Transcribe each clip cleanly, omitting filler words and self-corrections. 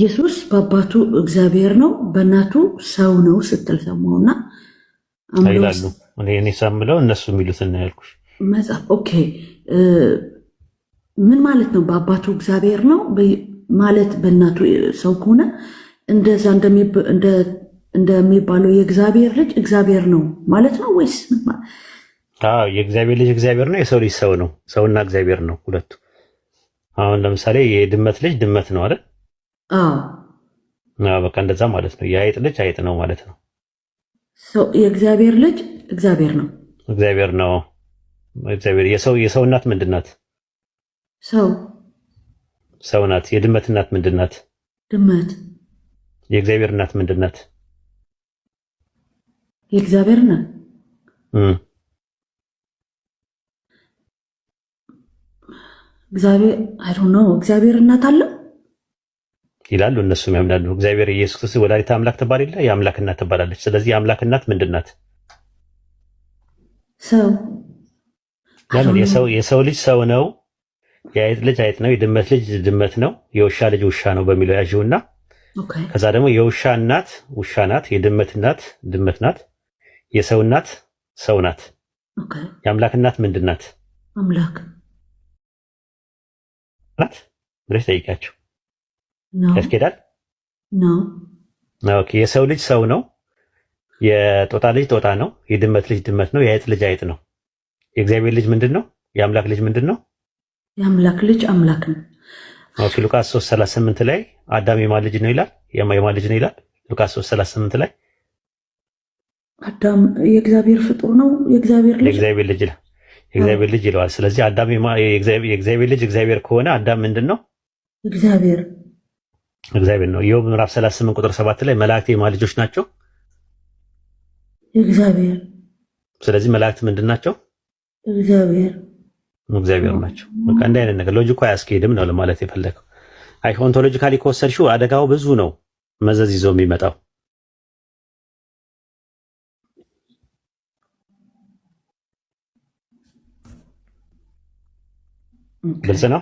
ኢየሱስ በአባቱ እግዚአብሔር ነው በእናቱ ሰው ነው ስትል ሰማሁና ይላሉ። እኔ ሳምለው እነሱ የሚሉትን ነው ያልኩሽ። መጽሐፍ ኦኬ፣ ምን ማለት ነው? በአባቱ እግዚአብሔር ነው ማለት በእናቱ ሰው ከሆነ እንደዛ እንደሚባለው የእግዚአብሔር ልጅ እግዚአብሔር ነው ማለት ነው ወይስ? የእግዚአብሔር ልጅ እግዚአብሔር ነው፣ የሰው ልጅ ሰው ነው። ሰውና እግዚአብሔር ነው ሁለቱ። አሁን ለምሳሌ የድመት ልጅ ድመት ነው አይደል? በቃ እንደዛ ማለት ነው። የአይጥ ልጅ አይጥ ነው ማለት ነው። የእግዚአብሔር ልጅ እግዚአብሔር ነው። እግዚአብሔር ነው። እግዚአብሔር የሰው እናት ምንድን ናት? ሰው ናት። የድመት እናት ምንድን ናት? ድመት። የእግዚአብሔር እናት ምንድን ናት? የእግዚአብሔር እናት እግዚአብሔር አይ ዶንት ኖ። እግዚአብሔር እናት አለው ይላሉ እነሱም ያምናሉ። እግዚአብሔር ኢየሱስ ክርስቶስ ወላዲተ አምላክ ትባል የለ የአምላክ እናት ትባላለች። ስለዚህ የአምላክ እናት ምንድን ናት? ሰው። ለምን የሰው ልጅ ሰው ነው፣ የአይጥ ልጅ አይጥ ነው፣ የድመት ልጅ ድመት ነው፣ የውሻ ልጅ ውሻ ነው በሚለው ያዥውና ከዛ ደግሞ የውሻ እናት ውሻ ናት፣ የድመት እናት ድመት ናት፣ የሰው እናት ሰው ናት። የአምላክ እናት ምንድን ናት? አምላክ ናት ብለሽ ጠይቂያቸው። ያስኬዳል? ኦኬ። የሰው ልጅ ሰው ነው፣ የጦጣ ልጅ ጦጣ ነው፣ የድመት ልጅ ድመት ነው፣ የአይጥ ልጅ አይጥ ነው። የእግዚአብሔር ልጅ ምንድን ነው? የአምላክ ልጅ ምንድን ነው? የአምላክ ልጅ አምላክ ነው። ኦኬ። ሉቃስ 3:38 ላይ አዳም የማን ልጅ ነው ይላል? የማን ልጅ ነው ይላል? ሉቃስ 3:38 ላይ አዳም የእግዚአብሔር ፍጡር ነው፣ የእግዚአብሔር ልጅ የእግዚአብሔር ልጅ ይለዋል። ስለዚህ አዳም የእግዚአብሔር ልጅ እግዚአብሔር ከሆነ አዳም ምንድን ነው? እግዚአብሔር ነው። ኢዮብ ምዕራፍ 38 ቁጥር 7 ላይ መላእክት የማን ልጆች ናቸው? እግዚአብሔር። ስለዚህ መላእክት ምንድን ናቸው? እግዚአብሔር ናቸው። በቃ እንዲህ አይነት ነገር ሎጂኩ አያስኬድም ነው ለማለት የፈለገው። አይ ኦንቶሎጂካሊ ከወሰድሽው አደጋው ብዙ ነው፣ መዘዝ ይዞ የሚመጣው ግልጽ ነው።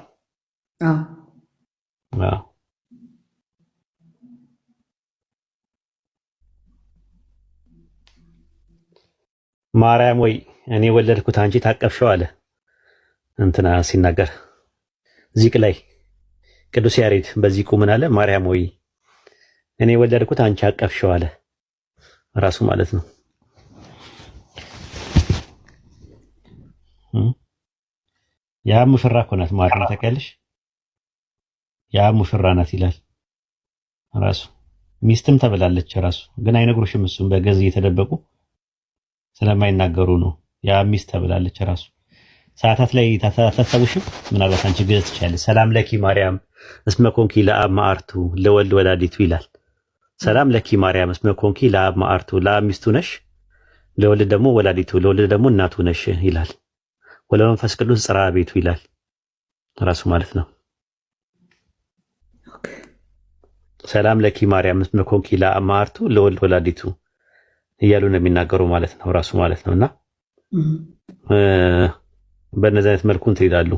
ማርያም ወይ እኔ ወለድኩት አንቺ ታቀፍሽው አለ እንትና ሲናገር ዚቅ ላይ ቅዱስ ያሬድ በዚቁ ምን አለ? ማርያም ወይ እኔ ወለድኩት አንቺ አቀፍሽው አለ ራሱ ማለት ነው። ያ ሙሽራ እኮ ናት ማርያም ታውቂያለሽ? ያ ሙሽራ ናት ይላል ራሱ። ሚስትም ተብላለች ራሱ፣ ግን አይነግሩሽም። እሱም በገዝ እየተደበቁ ስለማይናገሩ ነው። ያ ሚስት ተብላለች ራሱ። ሰዓታት ላይ ታታታውሽም። ምናልባት አንቺ ግዝ ትችላለሽ። ሰላም ለኪ ማርያም እስመ ኮንኪ ለአብ ማአርቱ ለወልድ ወላዲቱ ይላል። ሰላም ለኪ ማርያም እስመ ኮንኪ ለአብ ማአርቱ፣ ለአብ ሚስቱ ነሽ፣ ለወልድ ደግሞ ወላዲቱ፣ ለወልድ ደግሞ እናቱ ነሽ ይላል። ወለመንፈስ ቅዱስ ጽርሐ ቤቱ ይላል ራሱ ማለት ነው። ሰላም ለኪ ማርያም እስመ ኮንኪ ለአብ ማአርቱ ለወልድ ወላዲቱ እያሉ ነው የሚናገሩ ማለት ነው ራሱ ማለት ነውና በእነዚህ አይነት መልኩ እንትን ይላሉ።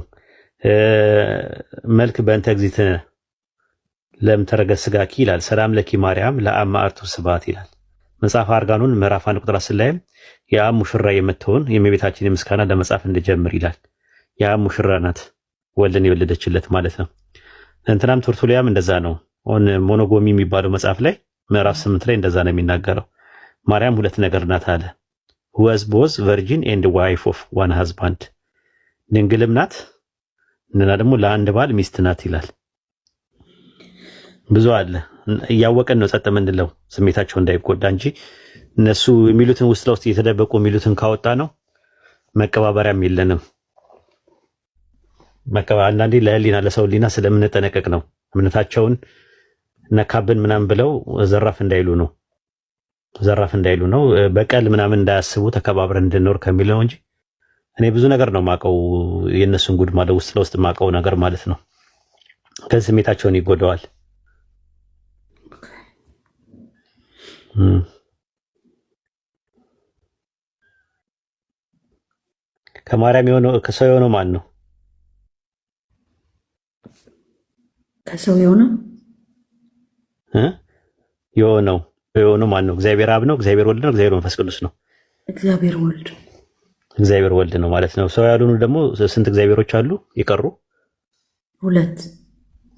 መልክ በእንተ እግዚእትነ ለም ተረገ ስጋኪ ይላል። ሰላም ለኪ ማርያም ለአብ ማአርቱ ስብሐት ይላል። መጽሐፈ አርጋኖን ምዕራፍ 1 ቁጥር 10 ላይም የአብ ሙሽራ የምትሆን የእመቤታችን ምስጋና ለመጻፍ እንጀምር ይላል። የአብ ሙሽራ ናት ወልድን የወለደችለት ማለት ነው። እንትናም ቱርቱሊያም እንደዛ ነው። ሞኖጎሚ የሚባለው መጽሐፍ ላይ ምዕራፍ 8 ላይ እንደዛ ነው የሚናገረው። ማርያም ሁለት ነገር ናት አለ። was both virgin and wife of one husband ድንግልም ናት እና ደግሞ ለአንድ ባል ሚስት ናት ይላል። ብዙ አለ። እያወቀን ነው ጸጥ የምንለው ስሜታቸው እንዳይጎዳ እንጂ እነሱ የሚሉትን ውስጥ ለውስጥ እየተደበቁ የሚሉትን ካወጣ ነው መቀባበሪያም የለንም። አንዳንዴ ለህሊና ለሰው ህሊና ስለምንጠነቀቅ ነው እምነታቸውን ነካብን ምናምን ብለው ዘራፍ እንዳይሉ ነው። በቀል ምናምን እንዳያስቡ ተከባብረን እንድንኖር ከሚለው እንጂ እኔ ብዙ ነገር ነው ማቀው የነሱን ጉድ ማለት ውስጥ ለውስጥ ማቀው ነገር ማለት ነው። ከዚህ ስሜታቸውን ይጎዳዋል። ከማርያም የሆነው ከሰው የሆነው ማን ነው? ከሰው የሆነው የሆነው ማን ነው? እግዚአብሔር አብ ነው፣ እግዚአብሔር ወልድ ነው፣ እግዚአብሔር መንፈስ ቅዱስ ነው። እግዚአብሔር ወልድ ነው ማለት ነው። ሰው ያልሆኑ ደግሞ ስንት እግዚአብሔሮች አሉ? የቀሩ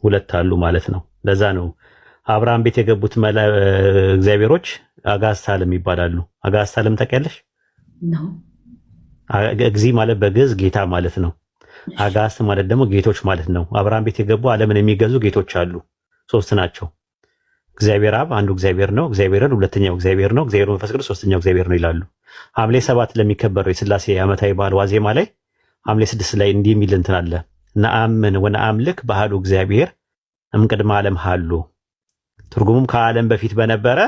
ሁለት አሉ ማለት ነው። ለዛ ነው አብርሃም ቤት የገቡት እግዚአብሔሮች አጋዕዝተ ዓለም ይባላሉ። አጋዕዝተ ዓለም ታውቂያለሽ? ነው። እግዚ ማለት በግዕዝ ጌታ ማለት ነው። አጋዕዝት ማለት ደግሞ ጌቶች ማለት ነው። አብርሃም ቤት የገቡ ዓለምን የሚገዙ ጌቶች አሉ። ሶስት ናቸው። እግዚአብሔር አብ አንዱ እግዚአብሔር ነው፣ እግዚአብሔር ወልድ ሁለተኛው እግዚአብሔር ነው፣ እግዚአብሔር መንፈስ ቅዱስ ሶስተኛው እግዚአብሔር ነው ይላሉ። ሐምሌ 7 ለሚከበረው የሥላሴ ዓመታዊ በዓል ዋዜማ ላይ ሐምሌ 6 ላይ እንዲህ የሚል እንትን አለ። ነአምን ወነአምልክ በአሐዱ እግዚአብሔር እምቅድመ ዓለም ሀሉ። ትርጉሙም ከዓለም በፊት በነበረ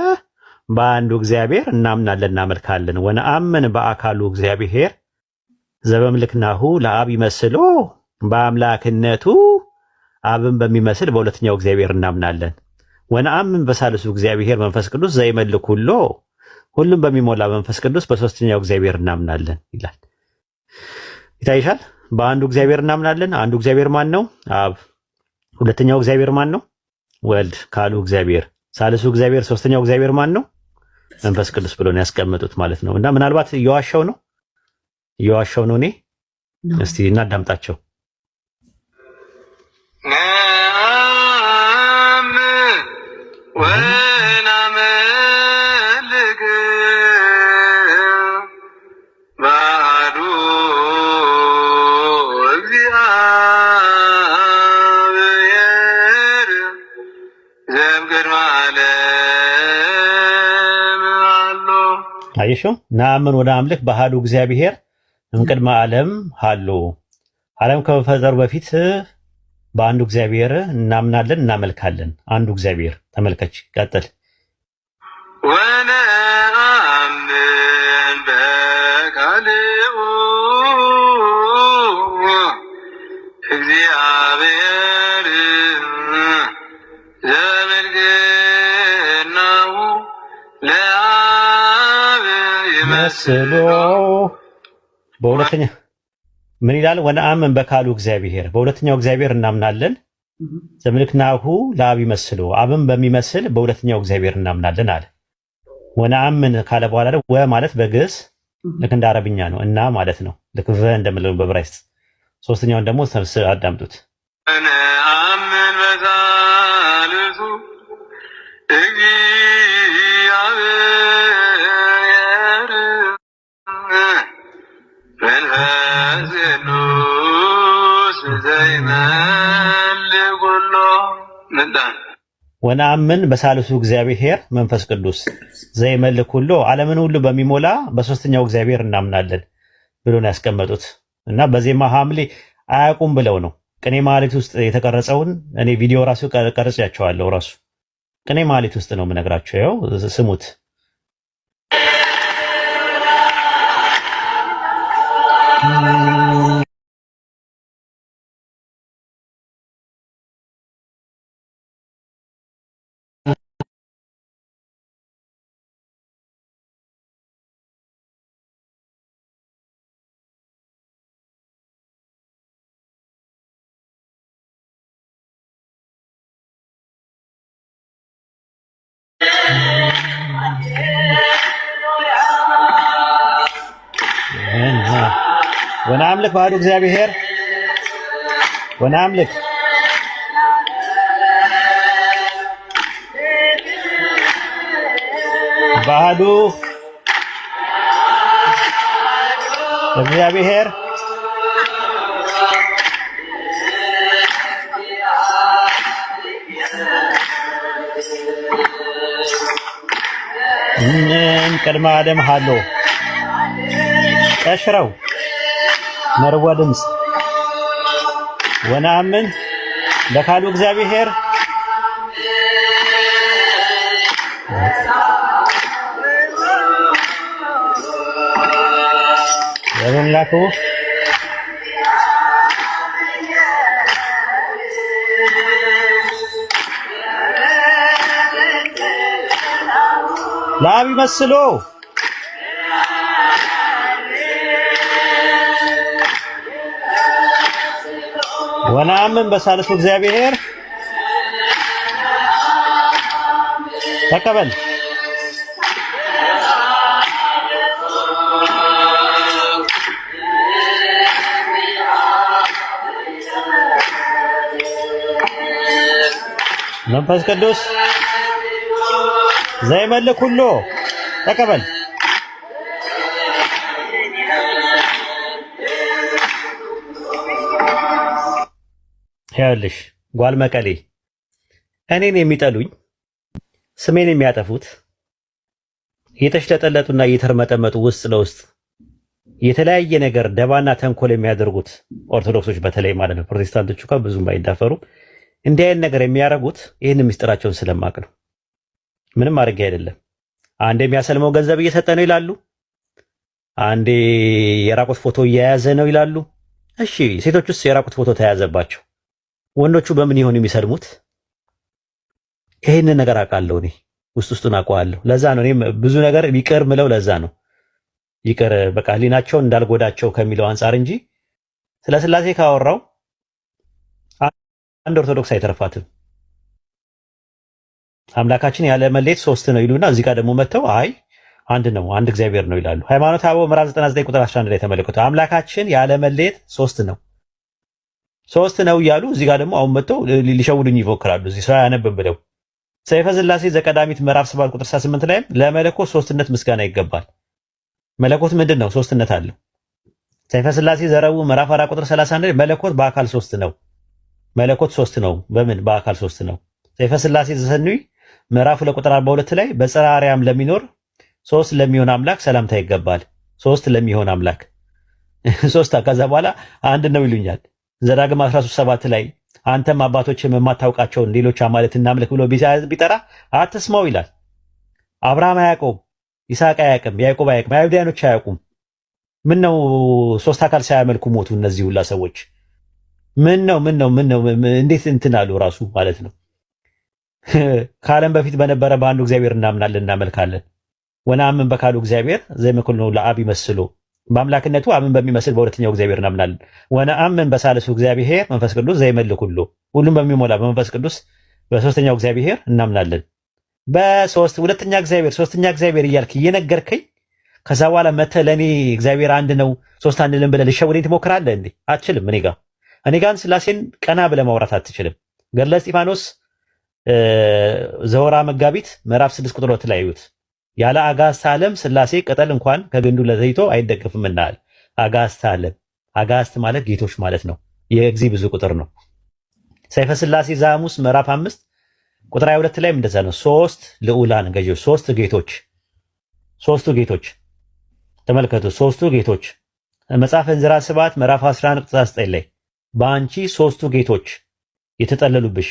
በአንዱ እግዚአብሔር እናምናለን እናመልካለን። ወነአምን በአካሉ እግዚአብሔር ዘበምልክናሁ ለአብ ይመስሎ፣ በአምላክነቱ አብን በሚመስል በሁለተኛው እግዚአብሔር እናምናለን። ወነአምን በሳልሱ እግዚአብሔር መንፈስ ቅዱስ ዘይመልክ ሁሎ፣ ሁሉም በሚሞላ መንፈስ ቅዱስ በሶስተኛው እግዚአብሔር እናምናለን ይላል። ይታይሻል። በአንዱ እግዚአብሔር እናምናለን። አንዱ እግዚአብሔር ማን ነው? አብ። ሁለተኛው እግዚአብሔር ማን ነው? ወልድ ካሉ እግዚአብሔር። ሳልሱ እግዚአብሔር ሶስተኛው እግዚአብሔር ማን ነው? መንፈስ ቅዱስ ብሎ ነው ያስቀመጡት ማለት ነው። እና ምናልባት እየዋሻው ነው እኔ እስቲ እናዳምጣቸው። አየሽው? ነአምን ወነአምልክ በአሐዱ እግዚአብሔር እምቅድመ ዓለም ሀሎ። ዓለም ከመፈጠሩ በፊት በአንዱ እግዚአብሔር እናምናለን እናመልካለን። አንዱ እግዚአብሔር። ተመልከች፣ ቀጥል። ወነአምን በካልኡ እግዚአብሔር ዘምልክናሁ ለአብ ይመስሎ። በሁለተኛ ምን ይላል? ወነአምን በካሉ እግዚአብሔር፣ በሁለተኛው እግዚአብሔር እናምናለን። ዘምልክናሁ ለአብ ይመስሎ፣ አብን በሚመስል በሁለተኛው እግዚአብሔር እናምናለን አለ። ወነአምን ካለ በኋላ ወ ማለት በግዕዝ ልክ እንደ አረብኛ ነው እና ማለት ነው። ልክ ቨ እንደምንለው በዕብራይስጥ። ሶስተኛውን ደግሞ አዳምጡት። ወነአምን በሳልሱ እግዚአብሔር መንፈስ ቅዱስ ዘይመልክ ሁሎ ምንዳን። ወነአምን በሳልሱ እግዚአብሔር መንፈስ ቅዱስ ዘይመልክ ሁሎ፣ ዓለምን ሁሉ በሚሞላ በሶስተኛው እግዚአብሔር እናምናለን ብሎ ነው ያስቀመጡት። እና በዜማ ሐምሌ አያውቁም ብለው ነው። ቅኔ ማህሌት ውስጥ የተቀረጸውን እኔ ቪዲዮ ራሱ ቀርጬያቸዋለሁ። ራሱ ቅኔ ማህሌት ውስጥ ነው የምነግራቸው። ያው ስሙት። ወነአምልክ በአሐዱ እግዚአብሔር ወነአምልክ በአሐዱ እግዚአብሔር እምቅድመ ዓለም ሀሎ። ቀሽረው መርዋ ድምፅ። ወነአምን በካሉ እግዚአብሔር ወበምላኩ ለአብ ይመስሎ ወነአምን በሳልሱ እግዚአብሔር ተቀበል። መንፈስ ቅዱስ ዘይመልክ ሁሉ ተቀበል። ያልሽ ጓል መቀሌ እኔን የሚጠሉኝ ስሜን የሚያጠፉት የተሽለጠለጡና የተርመጠመጡ ውስጥ ለውስጥ የተለያየ ነገር ደባና ተንኮል የሚያደርጉት ኦርቶዶክሶች በተለይ ማለት ነው። ፕሮቴስታንቶቹ ጋር ብዙም ባይዳፈሩ እንዲህ አይነት ነገር የሚያደርጉት ይህን ምስጢራቸውን ስለማቅ ነው። ምንም አድርጌ አይደለም። አንዴ የሚያሰልመው ገንዘብ እየሰጠ ነው ይላሉ። አንዴ የራቁት ፎቶ እየያዘ ነው ይላሉ። እሺ ሴቶቹስ የራቁት ፎቶ ተያዘባቸው፣ ወንዶቹ በምን ይሆን የሚሰልሙት? ይሄንን ነገር አውቃለሁ እኔ ውስጡን አውቀዋለሁ። ለዛ ነው እኔም ብዙ ነገር ይቅር ምለው። ለዛ ነው ይቅር በቃ ህሊናቸውን እንዳልጎዳቸው ከሚለው አንጻር እንጂ ስለ ስላሴ ካወራው አንድ ኦርቶዶክስ አይተርፋትም። አምላካችን ያለ መለየት ሶስት ነው ይሉና እዚህ ጋር ደግሞ መተው አይ አንድ ነው አንድ እግዚአብሔር ነው ይላሉ። ሃይማኖተ አበው ምዕራፍ 99 ቁጥር 11 ላይ ተመልከቱ። አምላካችን ያለ መለየት ሶስት ነው እያሉ እዚህ ጋር ደግሞ አሁን መተው ሊሸውዱኝ ይፎክራሉ። እዚህ ሰው ያነብብ ብለው ሰይፈ ሥላሴ ዘቀዳሚት ምዕራፍ 7 ቁጥር 68 ላይ ለመለኮት ሶስትነት ምስጋና ይገባል። መለኮት ምንድን ነው? ሶስትነት አለው። ሰይፈ ሥላሴ ዘረቡ ምዕራፍ 4 ቁጥር 31 ላይ መለኮት በአካል ሶስት ነው። መለኮት ሶስት ነው። በምን? በአካል ሶስት ነው። ሰይፈ ሥላሴ ዘሰኑይ ምዕራፍ 2 ቁጥር 42 ላይ በጽርሐ አርያም ለሚኖር ሶስት ለሚሆን አምላክ ሰላምታ ይገባል። ሶስት ለሚሆን አምላክ ሶስት ከዛ በኋላ አንድ ነው ይሉኛል። ዘዳግም 13:7 ላይ አንተም አባቶችም የማታውቃቸውን ሌሎች አማልክት እናምልክ ብሎ ቢጠራ አትስማው ይላል። አብርሃም አያውቀውም፣ ይስሐቅ አያውቅም፣ ያዕቆብ አያውቅም፣ አይሁዳኖች አያውቁም። ምን ነው ሶስት አካል ሳያመልኩ ሞቱ እነዚህ ሁላ ሰዎች? ምን ነው እንዴት እንትን አሉ ራሱ ማለት ነው። ከዓለም በፊት በነበረ በአንዱ እግዚአብሔር እናምናለን እናመልካለን። ወነአምን በካሉ እግዚአብሔር ዘይመክል ነው ለአብ ይመስሎ በአምላክነቱ አምን በሚመስል በሁለተኛው እግዚአብሔር እናምናለን። ወነአምን በሳልሱ እግዚአብሔር መንፈስ ቅዱስ ዘይመልክ ሁሉም በሚሞላ በመንፈስ ቅዱስ በሶስተኛው እግዚአብሔር እናምናለን። በሶስት ሁለተኛ እግዚአብሔር ሶስተኛ እግዚአብሔር እያልክ እየነገርከኝ ከዛ በኋላ መተህ ለእኔ እግዚአብሔር አንድ ነው ሶስት አንልም ብለህ ልሸውደኝ ትሞክራለህ እንዴ? አትችልም። እኔ ጋር ስላሴን ቀና ብለህ ማውራት አትችልም። ገድለ እስጢፋኖስ ዘወራ መጋቢት ምዕራፍ 6 ቁጥር 2 ላይ እዩት። ያለ አጋዕዝተ ዓለም ስላሴ ቅጠል እንኳን ከግንዱ ለዘይቶ አይደገፍምና አለ። አጋዕዝተ ዓለም አጋዕዝት ማለት ጌቶች ማለት ነው። የእግዚ ብዙ ቁጥር ነው። ሰይፈ ሥላሴ ዘሐሙስ ምዕራፍ 5 ቁጥር 22 ላይ እንደዛ ነው። ሶስት ልዑላን ገዢዎች፣ ሶስቱ ጌቶች ተመልከቱ። ሶስቱ ጌቶች መጽሐፈ እንዝራ ስብሐት ምዕራፍ 11 ቁጥር 9 ላይ በአንቺ ሶስቱ ጌቶች የተጠለሉብሽ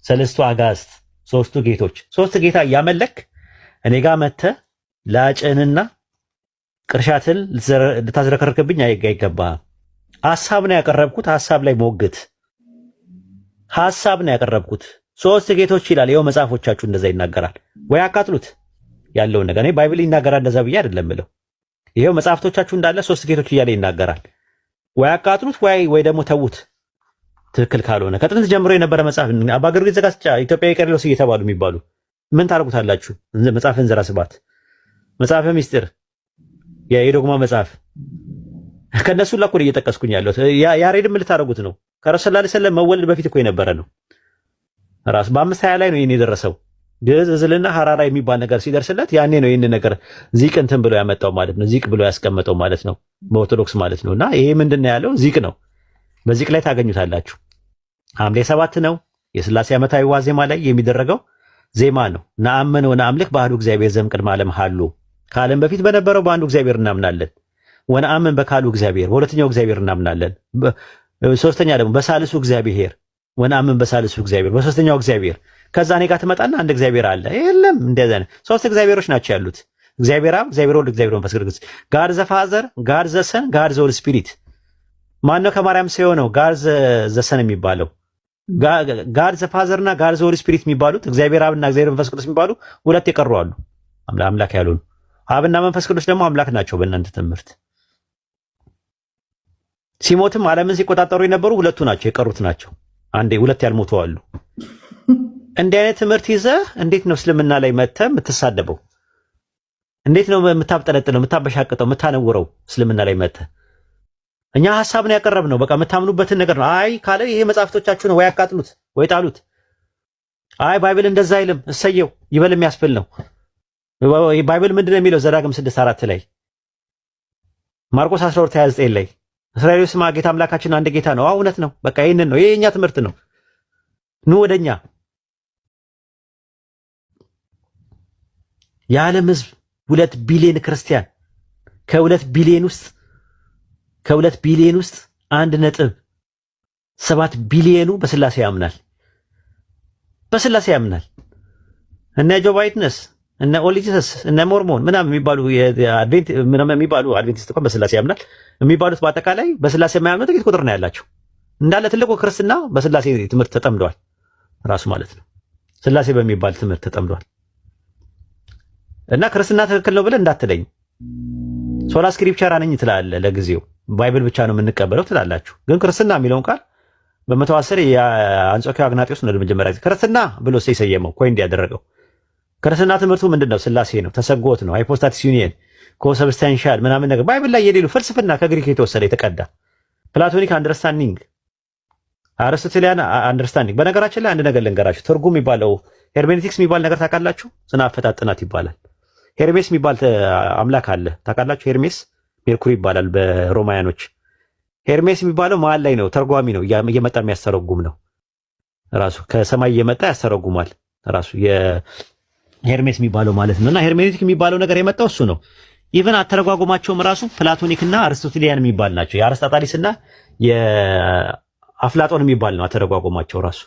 ሰለስቱ አጋዕዝት ሶስቱ ጌቶች ሶስት ጌታ እያመለክ እኔ ጋር መተህ ላጭንና ቅርሻትን ልታዝረከርክብኝ አይገባህም። ሐሳብ ነው ያቀረብኩት። ሐሳብ ላይ ሞግት። ሐሳብ ነው ያቀረብኩት። ሶስት ጌቶች ይላል። ይኸው መጽሐፎቻችሁ እንደዛ ይናገራል። ወይ አቃጥሉት ያለውን ነገር። እኔ ባይብል ይናገራል እንደዛ ብዬ አይደለም ብለው። ይኸው መጽሐፍቶቻችሁ እንዳለ ሶስት ጌቶች እያለ ይናገራል። ወይ አቃጥሉት ወይ ደግሞ ተዉት። ትክክል ካልሆነ ከጥንት ጀምሮ የነበረ መጽሐፍ አባ ጊዮርጊስ ዘጋስጫ ኢትዮጵያዊ ቄርሎስ እየተባሉ የሚባሉ ምን ታርጉታላችሁ? መጽሐፈ እንዝራ ስብሐት፣ መጽሐፈ ምስጢር፣ የዶግማ መጽሐፍ ከነሱ ላይ እኮ እየጠቀስኩኝ ያለሁት ያሬድም ልታረጉት ነው። ከረሱል ሰለላሁ ዐለይሂ ወሰለም መወለድ በፊት እኮ የነበረ ነው። ራሱ በ520 ላይ ነው ይሄን የደረሰው። ግዕዝ እዝልና ሐራራ የሚባል ነገር ሲደርስለት ያኔ ነው ይሄን ነገር ዚቅ እንትን ብሎ ያመጣው ማለት ነው። ዚቅ ብሎ ያስቀመጠው ማለት ነው በኦርቶዶክስ ማለት ነውና ይሄ ምንድነው ያለው? ዚቅ ነው። በዚቅ ላይ ታገኙታላችሁ። ሐምሌ 7 ነው የሥላሴ ዓመታዊ ዋዜማ ላይ የሚደረገው ዜማ ነው። ነአምን ወነአምልክ በአሐዱ እግዚአብሔር ዘእምቅድመ ዓለም ሀሉ ከዓለም በፊት በነበረው በአንዱ እግዚአብሔር እናምናለን። ወነአምን በካሉ እግዚአብሔር በሁለተኛው እግዚአብሔር እናምናለን። ሶስተኛ ደግሞ በሳልሱ እግዚአብሔር ወነአምን በሳልሱ እግዚአብሔር በሶስተኛው እግዚአብሔር። ከዛ እኔ ጋር ትመጣና አንድ እግዚአብሔር አለ የለም። እንደዛ ነው። ሶስት እግዚአብሔሮች ናቸው ያሉት። እግዚአብሔር አብ፣ እግዚአብሔር ወልድ፣ እግዚአብሔር መንፈስ ቅዱስ። ጋድ ዘ ፋዘር፣ ጋድ ዘ ሰን፣ ጋድ ዘ ሆሊ ስፒሪት። ማን ነው ከማርያም ሰው የሆነው? ጋድ ዘ ሰን የሚባለው ጋድ ዘ ፋዘር እና ጋድ ዘ ሆሊ ስፒሪት የሚባሉት እግዚአብሔር አብና እግዚአብሔር መንፈስ ቅዱስ የሚባሉ ሁለት የቀሩ አሉ። አምላክ ያሉን አብና መንፈስ ቅዱስ ደግሞ አምላክ ናቸው። በእናንተ ትምህርት ሲሞትም ዓለምን ሲቆጣጠሩ የነበሩ ሁለቱ ናቸው፣ የቀሩት ናቸው። አንዴ ሁለት ያልሞቱ አሉ። እንዲህ አይነት ትምህርት ይዘህ እንዴት ነው እስልምና ላይ መተህ የምትሳደበው? እንዴት ነው የምታብጠለጥለው፣ የምታበሻቅጠው፣ የምታነውረው? እስልምና ላይ መተህ እኛ ሐሳብን ያቀረብነው በቃ የምታምኑበትን ነገር ነው። አይ ካለ ይሄ መጽሐፍቶቻችሁ ነው ወይ ያቃጥሉት ወይ ጣሉት። አይ ባይብል እንደዛ አይልም እሰየው ይበል የሚያስብል ነው። ባይብል ምንድነው የሚለው? ዘዳግም 6:4 ላይ፣ ማርቆስ 12:29 ላይ እስራኤል ስማ ጌታ አምላካችን አንድ ጌታ ነው። እውነት ነው። በቃ ይሄንን ነው። ይሄ የኛ ትምህርት ነው። ኑ ወደኛ። የዓለም ህዝብ 2 ቢሊዮን ክርስቲያን ከ2 ቢሊዮን ውስጥ 1.7 ቢሊዮኑ በስላሴ ያምናል። እነ ጆባይትነስ እነ ኦሊጂሰስ እነ ሞርሞን ምናምን የሚባሉ አድቬንቲስት እንኳን በስላሴ ያምናል የሚባሉት በአጠቃላይ በስላሴ የማያምኑ ጥቂት ቁጥር ነው ያላቸው። እንዳለ ትልቁ ክርስትና በስላሴ ትምህርት ተጠምደዋል ራሱ ማለት ነው። ስላሴ በሚባል ትምህርት ተጠምደዋል። እና ክርስትና ትክክል ነው ብለህ እንዳትለኝ። ሶላ ስክሪፕቸር ነኝ ትላለህ ለጊዜው፣ ባይብል ብቻ ነው የምንቀበለው ትላላችሁ። ግን ክርስትና የሚለውን ቃል በ110 የአንጾኪያ አግናጢዮስ ነው ለመጀመሪያ ጊዜ ክርስትና ብሎ ሲሰየመው ኮይን ያደረገው። ክርስትና ትምህርቱ ምንድነው? ስላሴ ነው፣ ተሰጎት ነው፣ ሃይፖስታቲስ ዩኒየን፣ ኮሰብስታንሻል ምናምን ነገር ባይብል ላይ የሌሉ ፍልስፍና ከግሪክ የተወሰደ የተቀዳ ፕላቶኒክ አንደርስታንዲንግ፣ አሪስቶቴሊያን አንደርስታንዲንግ። በነገራችን ላይ አንድ ነገር ልንገራችሁ። ትርጉም የሚባለው ሄርሜኔቲክስ የሚባል ነገር ታውቃላችሁ? ስነ አፈታት ጥናት ይባላል። ሄርሜስ የሚባል አምላክ አለ ታውቃላችሁ? ሄርሜስ ሜርኩሪ ይባላል በሮማያኖች። ሄርሜስ የሚባለው መሀል ላይ ነው፣ ተርጓሚ ነው፣ እየመጣ የሚያስተረጉም ነው። ራሱ ከሰማይ እየመጣ ያስተረጉማል ራሱ የሄርሜስ የሚባለው ማለት ነውና ሄርሜኔቲክ የሚባለው ነገር የመጣው እሱ ነው። ኢቭን አተረጓጎማቸውም ራሱ ፕላቶኒክና አሪስቶቴሊያን የሚባል ናቸው። የአርስጣጣሊስና የአፍላጦን የሚባል ነው አተረጓጎማቸው ራሱ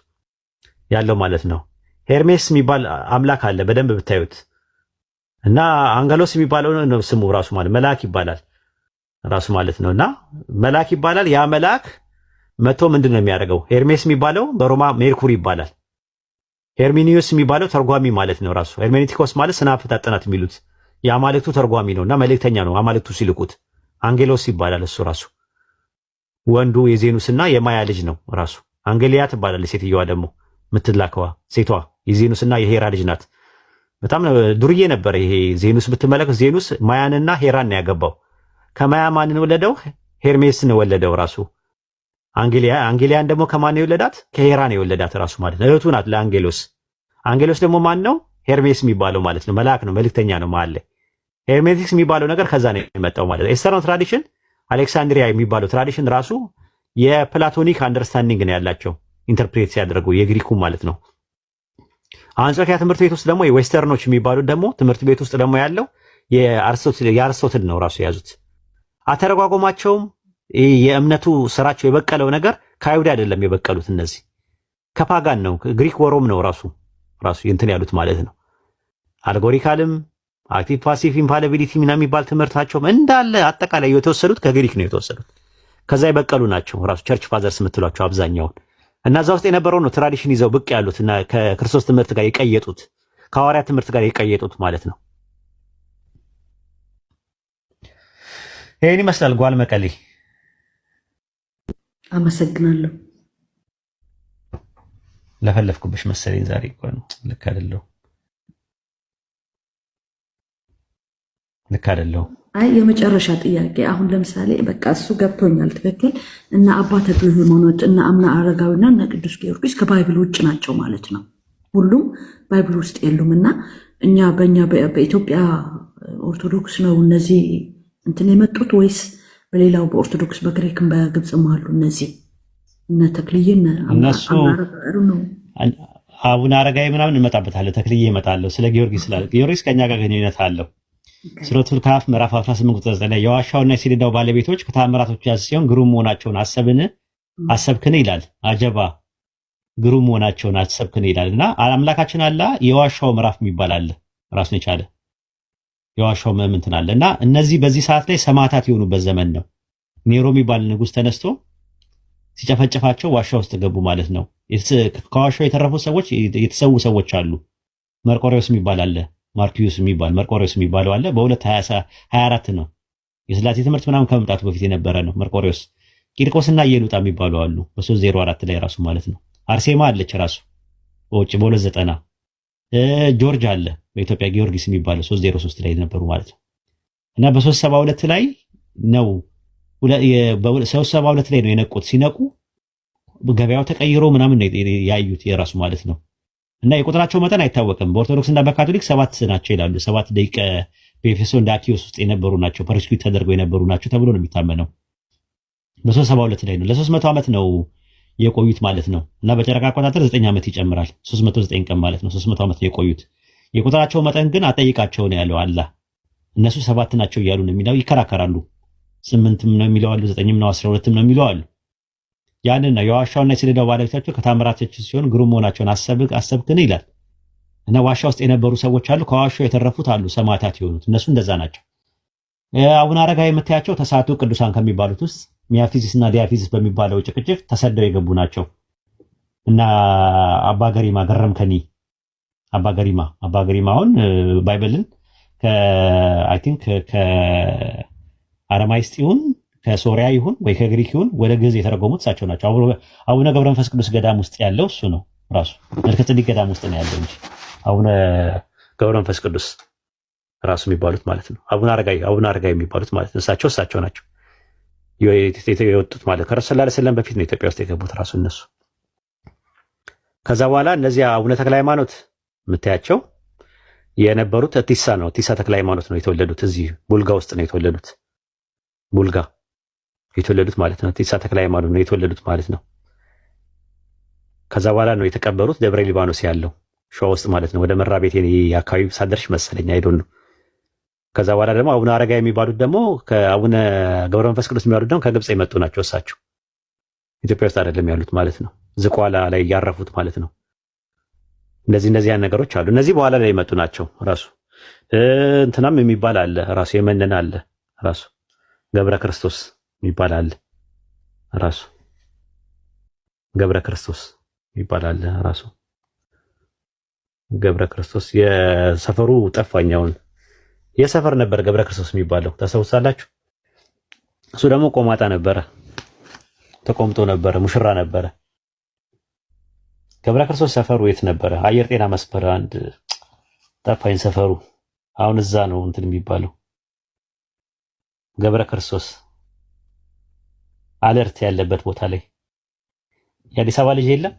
ያለው ማለት ነው። ሄርሜስ የሚባል አምላክ አለ በደንብ ብታዩት። እና አንገሎስ የሚባለው ነው ስሙ ራሱ ማለት መልአክ ይባላል ራሱ ማለት ነውና መልአክ ይባላል። ያ መልአክ መቶ ምንድነው የሚያደርገው? ሄርሜስ የሚባለው በሮማ ሜርኩሪ ይባላል። ሄርሚኒዮስ የሚባለው ተርጓሚ ማለት ነው ራሱ። ሄርሜኔቲኮስ ማለት ስነ አፈታት ጥናት የሚሉት የአማልክቱ ተርጓሚ ነውና መልእክተኛ ነው። አማልክቱ ሲልኩት አንጌሎስ ይባላል እሱ ራሱ። ወንዱ የዜኑስና የማያ ልጅ ነው ራሱ። አንጌሊያ ትባላለች ሴትየዋ ደግሞ የምትላከዋ ሴቷ የዜኑስና የሄራ ልጅ ናት። በጣም ዱርዬ ነበር ይሄ ዜኑስ ብትመለከት። ዜኑስ ማያንና ሄራን ነው ያገባው። ከማያ ማንን ወለደው? ሄርሜስን ወለደው ራሱ። አንጌሊያን ደግሞ ከማን የወለዳት? ከሄራ ነው የወለዳት ራሱ ማለት ነው። እህቱ ናት ለአንጌሎስ። አንጌሎስ ደግሞ ማን ነው? ሄርሜስ የሚባለው ማለት ነው። መልአክ ነው፣ መልእክተኛ ነው ማለት። ሄርሜቲክስ የሚባለው ነገር ከዛ ነው የመጣው ማለት ነው። ኤስተርን ትራዲሽን አሌክሳንድሪያ የሚባለው ትራዲሽን ራሱ የፕላቶኒክ አንደርስታንዲንግ ነው ያላቸው ኢንተርፕሬት ሲያደርጉ የግሪኩ ማለት ነው። አንጾኪያ ትምህርት ቤት ውስጥ ደግሞ የዌስተርኖች የሚባሉት ደግሞ ትምህርት ቤት ውስጥ ደግሞ ያለው የአርስቶትል ነው ራሱ የያዙት። አተረጓጎማቸውም የእምነቱ ስራቸው የበቀለው ነገር ከአይሁድ አይደለም የበቀሉት። እነዚህ ከፓጋን ነው፣ ግሪክ ወሮም ነው ራሱ እንትን ያሉት ማለት ነው። አልጎሪካልም አክቲቭ ፓሲቭ ኢንፋሊቢሊቲ ምናምን የሚባል ትምህርታቸውም እንዳለ አጠቃላይ የተወሰዱት ከግሪክ ነው የተወሰዱት። ከዛ የበቀሉ ናቸው ራሱ ቸርች ፋዘርስ የምትሏቸው አብዛኛውን። እና እዛ ውስጥ የነበረው ነው ትራዲሽን ይዘው ብቅ ያሉት እና ከክርስቶስ ትምህርት ጋር የቀየጡት ከሐዋርያት ትምህርት ጋር የቀየጡት ማለት ነው። ይሄን ይመስላል ጓል መቀሌ። አመሰግናለሁ። ለፈለፍኩብሽ መሰለኝ ዛሬ እኮ ነው። ልክ አይደለሁ። አይ የመጨረሻ ጥያቄ አሁን ለምሳሌ በቃ እሱ ገብቶኛል ትክክል። እና አባ ተክለ ሃይማኖት እና አምና አረጋዊና እና ቅዱስ ጊዮርጊስ ከባይብል ውጭ ናቸው ማለት ነው። ሁሉም ባይብል ውስጥ የሉም። እና እኛ በኢትዮጵያ ኦርቶዶክስ ነው እነዚህ እንትን የመጡት ወይስ በሌላው በኦርቶዶክስ በግሪክም በግብፅም አሉ እነዚህ እነ ተክልዬ እነሱ አቡነ አረጋዊ ምናምን እንመጣበታለን። ተክልዬ እመጣለሁ። ስለ ጊዮርጊስ ጊዮርጊስ ከኛ ጋር ግንኙነት አለው። ሱረቱል ካፍ ምዕራፍ 18 ቁጥር 9 ላይ የዋሻውና የሰሌዳው ባለቤቶች ከተአምራቶች ያዝ ሲሆን ግሩም መሆናቸውን አሰብክን ይላል። አጀባ ግሩም መሆናቸውን አሰብክን ይላልና አምላካችን አላ የዋሻው ምዕራፍ የሚባል አለ ራሱን የቻለ የዋሻው ምእምንትን አለና እነዚህ በዚህ ሰዓት ላይ ሰማዕታት የሆኑበት ዘመን ነው። ኔሮ የሚባል ንጉስ ተነስቶ ሲጨፈጨፋቸው ዋሻ ውስጥ ገቡ ማለት ነው። ከዋሻው የተረፉ ሰዎች የተሰዉ ሰዎች አሉ። መርቆሬዎስ የሚባል አለ፣ ማርኪዩስ የሚባል መርቆሬዎስ የሚባለው አለ። በ224 ነው የስላሴ ትምህርት ምናምን ከመምጣቱ በፊት የነበረ ነው መርቆሬዎስ። ቂርቆስና ኢየሉጣ የሚባሉ አሉ በ304 ላይ ራሱ ማለት ነው። አርሴማ አለች ራሱ በውጭ በ290 ጆርጅ አለ በኢትዮጵያ ጊዮርጊስ የሚባለው 303 ላይ ነበሩ ማለት ነው። እና በ372 ላይ ነው በ372 ላይ ነው የነቁት። ሲነቁ ገበያው ተቀይሮ ምናምን ነው ያዩት የራሱ ማለት ነው። እና የቁጥራቸው መጠን አይታወቅም። በኦርቶዶክስ እና በካቶሊክ 7 ናቸው ይላሉ። 7 ደቂቀ በኤፌሶን ዳኪዮስ ውስጥ የነበሩ ናቸው፣ ፐርሲኪዩት ተደርገው የነበሩ ናቸው ተብሎ ነው የሚታመነው። በ372 ላይ ነው ለ300 ዓመት ነው የቆዩት ማለት ነው። እና በጨረቃ አቆጣጠር 9 ዓመት ይጨምራል 309 ቀን ማለት ነው። 300 ዓመት ነው የቆዩት። የቁጥራቸው መጠን ግን አጠይቃቸው ነው ያለው አላህ። እነሱ 7 ናቸው እያሉ ነው የሚለው ይከራከራሉ። 8ም ነው የሚለው አሉ፣ 9ም ነው 12ም ነው የሚለው አሉ። ያንና የዋሻውና የሰሌዳው ባለቤታቸው ከታምራቶች ሲሆን ግሩም መሆናቸውን አሰብክን ይላል። እና ዋሻ ውስጥ የነበሩ ሰዎች አሉ፣ ከዋሻው የተረፉት አሉ፣ ሰማዕታት የሆኑት እነሱ እንደዛ ናቸው። አቡነ አረጋዊ የምታያቸው ተሳቱ ቅዱሳን ከሚባሉት ውስጥ ሚያፊዚስ እና ዲያፊዚስ በሚባለው ጭቅጭቅ ተሰደው የገቡ ናቸው። እና አባ ገሪማ ገረምከኒ አባ ገሪማውን ባይብልን አይ ቲንክ ከአረማይስጥ ይሁን ከሶሪያ ይሁን ወይ ከግሪክ ይሁን ወደ ግዕዝ የተረጎሙት እሳቸው ናቸው። አቡነ ገብረ መንፈስ ቅዱስ ገዳም ውስጥ ያለው እሱ ነው ራሱ መልከ ጼዴቅ ገዳም ውስጥ ነው ያለው እንጂ አቡነ ገብረ መንፈስ ቅዱስ ራሱ የሚባሉት ማለት ነው። አቡነ አረጋዊ የሚባሉት ማለት ነው። እሳቸው ናቸው የወጡት ማለት ከረሱል ሰለላሁ ዐለይሂ ወሰለም በፊት ነው ኢትዮጵያ ውስጥ የገቡት ራሱ እነሱ። ከዛ በኋላ እነዚያ አቡነ ተክለ ሃይማኖት የምታያቸው የነበሩት ቲሳ ነው። ቲሳ ተክለ ሃይማኖት ነው የተወለዱት። እዚህ ቡልጋ ውስጥ ነው የተወለዱት። ቡልጋ የተወለዱት ማለት ነው። ቲሳ ተክለ ሃይማኖት ነው የተወለዱት ማለት ነው። ከዛ በኋላ ነው የተቀበሩት ደብረ ሊባኖስ ያለው ሸዋ ውስጥ ማለት ነው። ወደ መራቤቴ አካባቢ ሳደርሽ መሰለኝ አይዶን ነው። ከዛ በኋላ ደግሞ አቡነ አረጋዊ የሚባሉት ደግሞ ከአቡነ ገብረ መንፈስ ቅዱስ የሚባሉት ደግሞ ከግብጽ የመጡ ናቸው። እሳቸው ኢትዮጵያ ውስጥ አይደለም ያሉት ማለት ነው። ዝቋላ ላይ ያረፉት ማለት ነው። እንደዚህ ያን ነገሮች አሉ። እነዚህ በኋላ ላይ የመጡ ናቸው። ራሱ እንትናም የሚባል አለ ራሱ የመነና አለ ራሱ ገብረ ክርስቶስ የሚባል አለ ራሱ ገብረ ክርስቶስ የሚባል አለ ራሱ ገብረ ክርስቶስ የሰፈሩ ጠፋኛውን የሰፈር ነበር ገብረ ክርስቶስ የሚባለው ታስታውሳላችሁ? እሱ ደግሞ ቆማጣ ነበረ፣ ተቆምጦ ነበረ፣ ሙሽራ ነበረ። ገብረ ክርስቶስ ሰፈሩ የት ነበረ? አየር ጤና መስፈር አንድ ጠፋኝ ሰፈሩ። አሁን እዛ ነው እንትን የሚባለው ገብረ ክርስቶስ አለርት ያለበት ቦታ ላይ የአዲስ አበባ ልጅ የለም።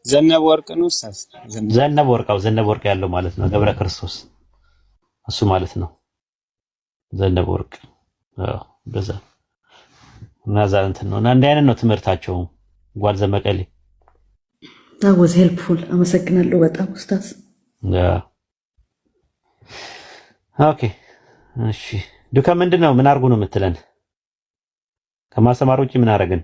ዘነበ ወርቅ ነው ኡስታዝ። ዘነበ ወርቅ ያለው ማለት ነው ገብረ ክርስቶስ እሱ ማለት ነው። ዘነበ ወርቅ በዛ ናዛ እንትን ነው እና እንዲህ አይነት ነው ትምህርታቸው። ጓል ዘመቀሌ that was helpful። አመሰግናለሁ በጣም ኡስታዝ። ኦኬ እሺ ዱካ ምንድነው? ምን አርጉ ነው የምትለን? ከማስተማር ውጪ ምን አረግን?